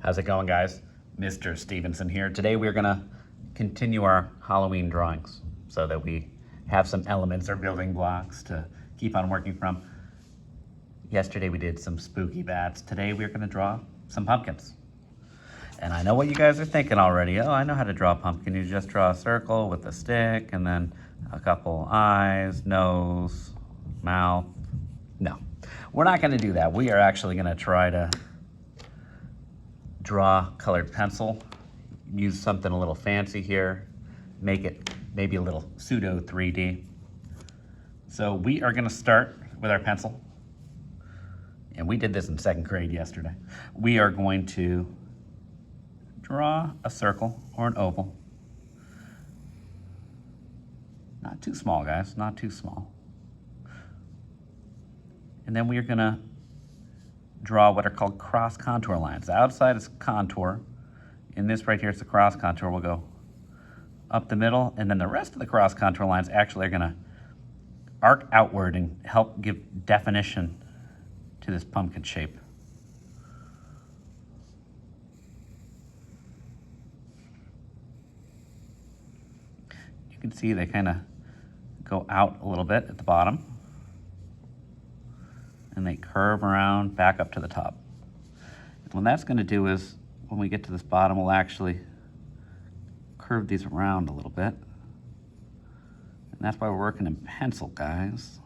How's it going, guys? Mr. Stevenson here. Today we're gonna continue our Halloween drawings so that we have some elements or building blocks to keep on working from. Yesterday we did some spooky bats. Today we're gonna draw some pumpkins. And I know what you guys are thinking already. Oh, I know how to draw a pumpkin. You just draw a circle with a stick and then a couple eyes, nose, mouth. No, we're not gonna do that. We are actually gonna try to draw colored pencil, use something a little fancy here, make it maybe a little pseudo 3D. So we are gonna start with our pencil. And we did this in second grade yesterday. We are going to draw a circle or an oval. Not too small, guys, not too small. And then we are gonna draw what are called cross contour lines. The outside is contour. In this right here, it's the cross contour. We'll go up the middle, and then the rest of the cross contour lines actually are gonna arc outward and help give definition to this pumpkin shape. You can see they kind of go out a little bit at the bottom, and they curve around back up to the top. What that's going to do is, when we get to this bottom, we'll actually curve these around a little bit. And that's why we're working in pencil, guys.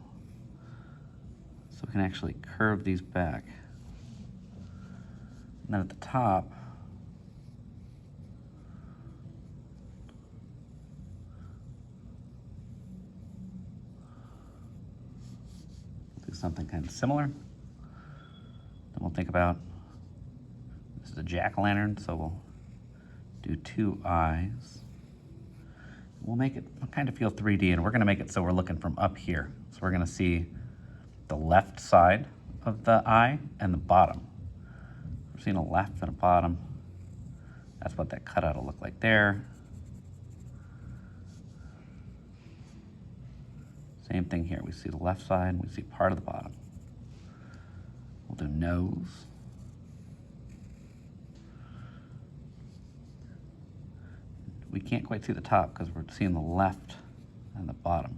So we can actually curve these back. And then at the top, do something kind of similar. Then we'll think about, this is a jack-o'-lantern, so we'll do two eyes. We'll make it kind of feel 3D, and we're gonna make it so we're looking from up here. So we're gonna see the left side of the eye and the bottom. We're seeing a left and a bottom. That's what that cutout will look like there. Same thing here. We see the left side, and we see part of the bottom. We'll do nose. We can't quite see the top because we're seeing the left and the bottom.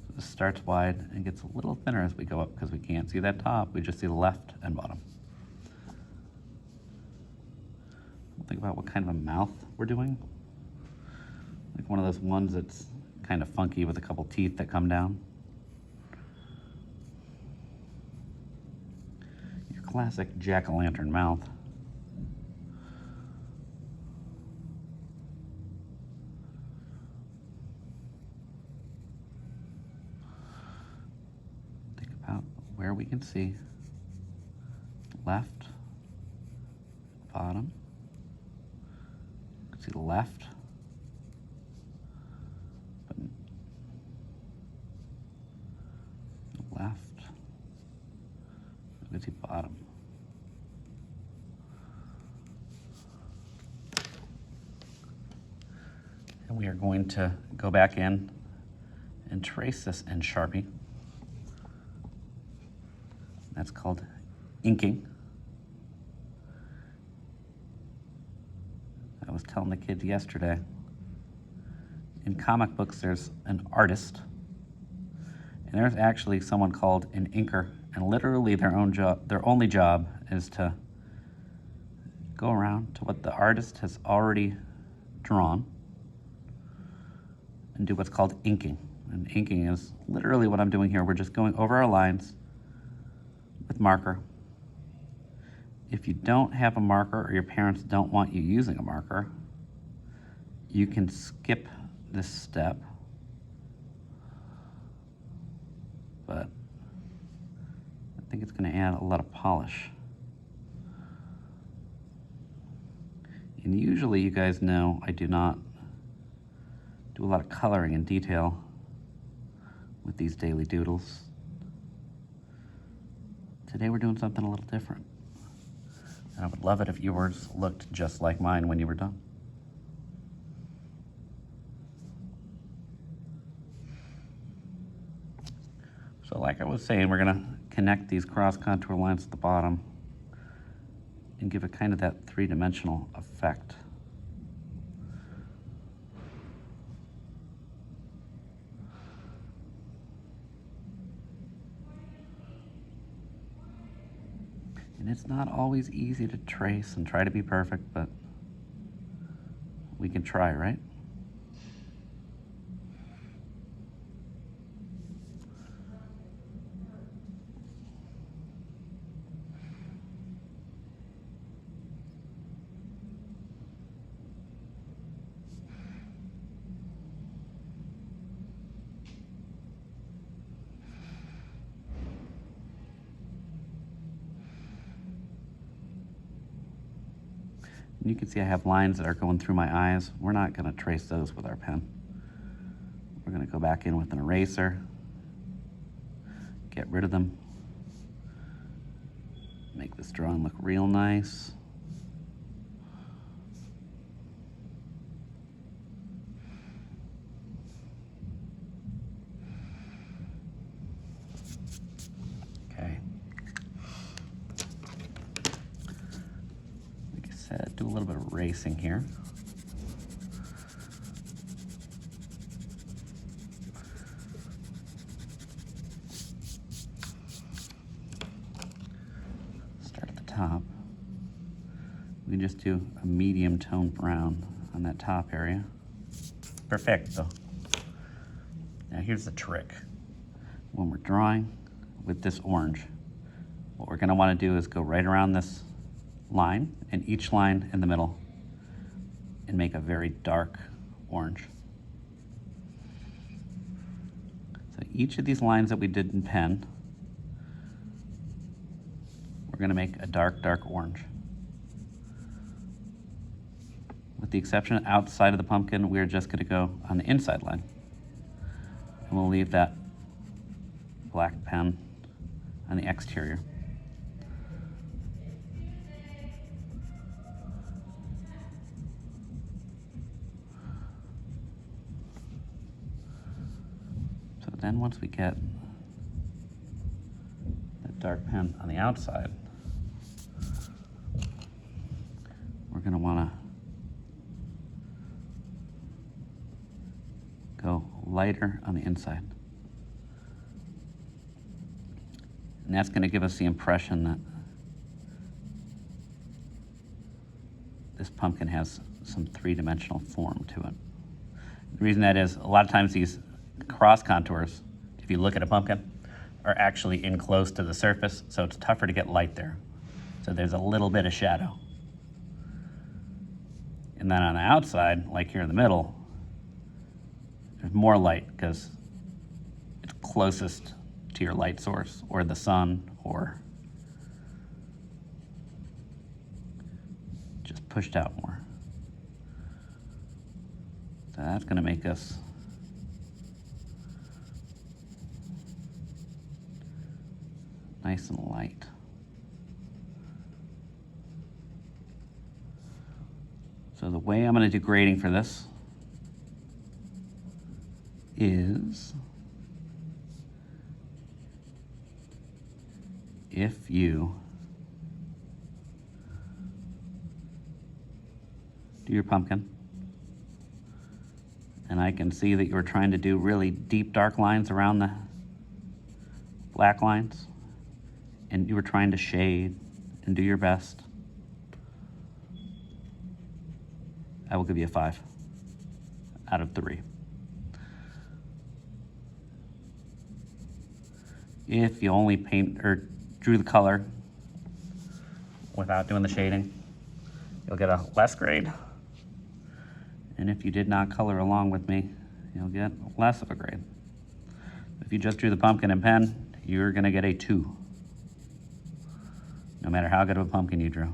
So this starts wide and gets a little thinner as we go up because we can't see that top. We just see the left and bottom. We'll think about what kind of a mouth we're doing. Like one of those ones that's kind of funky with a couple teeth that come down. Your classic jack-o'-lantern mouth. Think about where we can see left, bottom. You can see the left. Left, you can see bottom. And we are going to go back in and trace this in Sharpie. That's called inking. I was telling the kids yesterday, in comic books there's an artist, and there's actually someone called an inker, and literally their only job is to go around to what the artist has already drawn and do what's called inking. And inking is literally what I'm doing here. We're just going over our lines with marker. If you don't have a marker or your parents don't want you using a marker, you can skip this step. But I think it's going to add a lot of polish. And usually, you guys know, I do not do a lot of coloring in detail with these daily doodles. Today we're doing something a little different. And I would love it if yours looked just like mine when you were done. So So like I was saying, we're gonna connect these cross contour lines at the bottom and give it kind of that three-dimensional effect. And it's not always easy to trace and try to be perfect, but we can try, right? And you can see I have lines that are going through my eyes. We're not going to trace those with our pen. We're going to go back in with an eraser, get rid of them, make this drawing look real nice. Okay. Like I said, do a little bit of erasing here. Top. We can just do a medium tone brown on that top area. Perfecto. Now here's the trick. When we're drawing with this orange, what we're going to want to do is go right around this line and each line in the middle and make a very dark orange. So each of these lines that we did in pen, we're going to make a dark, dark orange. With the exception outside of the pumpkin, we're just going to go on the inside line. And we'll leave that black pen on the exterior. So then once we get that dark pen on the outside, we're going to want to go lighter on the inside. And that's going to give us the impression that this pumpkin has some three-dimensional form to it. The reason that is, a lot of times these cross contours, if you look at a pumpkin, are actually in close to the surface, so it's tougher to get light there. So there's a little bit of shadow. And then on the outside, like here in the middle, there's more light because it's closest to your light source or the sun or just pushed out more. So that's going to make us nice and light. So the way I'm going to do grading for this is if you do your pumpkin, and I can see that you're trying to do really deep dark lines around the black lines, and you were trying to shade and do your best, I will give you a 5 out of 3. If you only paint or drew the color without doing the shading, you'll get a less grade. And if you did not color along with me, you'll get less of a grade. If you just drew the pumpkin and pen, you're gonna get a 2. No matter how good of a pumpkin you drew.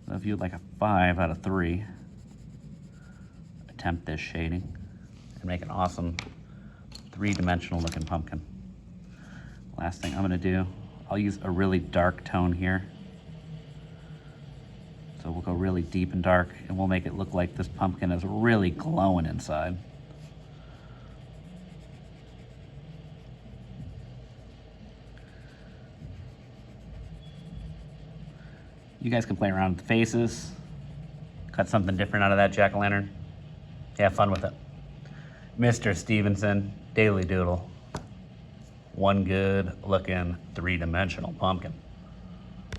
So if you'd like a 5 out of 3, attempt this shading and make an awesome three-dimensional looking pumpkin. Last thing I'm gonna do, I'll use a really dark tone here. So we'll go really deep and dark and we'll make it look like this pumpkin is really glowing inside. You guys can play around with the faces, cut something different out of that jack-o'-lantern. Have fun with it. Mr. Stevenson, Daily Doodle. One good looking 3-dimensional pumpkin.